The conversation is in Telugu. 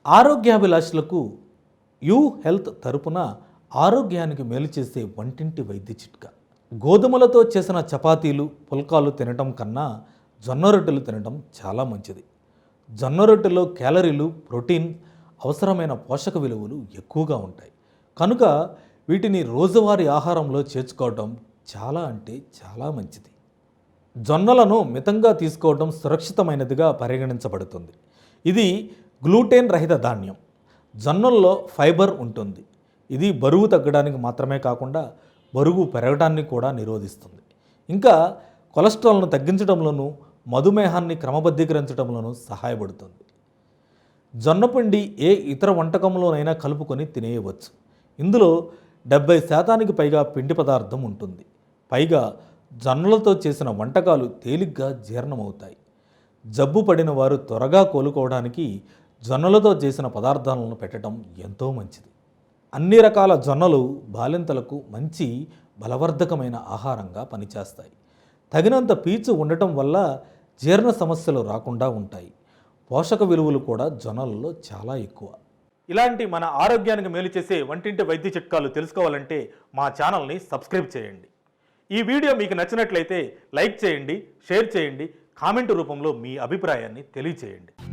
ఆరోగ్యాభిలాషులకు యూ హెల్త్ తరపున ఆరోగ్యానికి మేలు చేసే వంటింటి వైద్య చిట్కా. గోధుమలతో చేసిన చపాతీలు పుల్కాలు తినటం కన్నా జొన్న రొట్టెలు తినటం చాలా మంచిది. జొన్న రొట్టెలో క్యాలరీలు, ప్రోటీన్, అవసరమైన పోషక విలువలు ఎక్కువగా ఉంటాయి. కనుక వీటిని రోజువారీ ఆహారంలో చేర్చుకోవడం చాలా మంచిది. జొన్నలను మితంగా తీసుకోవడం సురక్షితమైనదిగా పరిగణించబడుతుంది. ఇది గ్లూటెన్ రహిత ధాన్యం. జొన్నల్లో ఫైబర్ ఉంటుంది. ఇది బరువు తగ్గడానికి మాత్రమే కాకుండా బరువు పెరగడాన్ని కూడా నిరోధిస్తుంది. ఇంకా కొలెస్ట్రాల్ను తగ్గించడంలోనూ మధుమేహాన్ని క్రమబద్ధీకరించడంలోనూ సహాయపడుతుంది. జొన్నపిండి ఏ ఇతర వంటకంలోనైనా కలుపుకొని తినేయవచ్చు. ఇందులో 70% పైగా పిండి పదార్థం ఉంటుంది. పైగా జొన్నలతో చేసిన వంటకాలు తేలిగ్గా జీర్ణమవుతాయి. జబ్బు పడిన వారు త్వరగా కోలుకోవడానికి జొన్నలతో చేసిన పదార్థాలను పెట్టడం ఎంతో మంచిది. అన్ని రకాల జొన్నలు బాలింతలకు మంచి బలవర్ధకమైన ఆహారంగా పనిచేస్తాయి. తగినంత పీచు ఉండటం వల్ల జీర్ణ సమస్యలు రాకుండా ఉంటాయి. పోషక విలువలు కూడా జొన్నలలో చాలా ఎక్కువ. ఇలాంటి మన ఆరోగ్యానికి మేలు చేసే వంటింటి వైద్య చిట్కాలు తెలుసుకోవాలంటే మా ఛానల్ని సబ్స్క్రైబ్ చేయండి. ఈ వీడియో మీకు నచ్చినట్లయితే లైక్ చేయండి, షేర్ చేయండి, కామెంట్ రూపంలో మీ అభిప్రాయాన్ని తెలియచేయండి.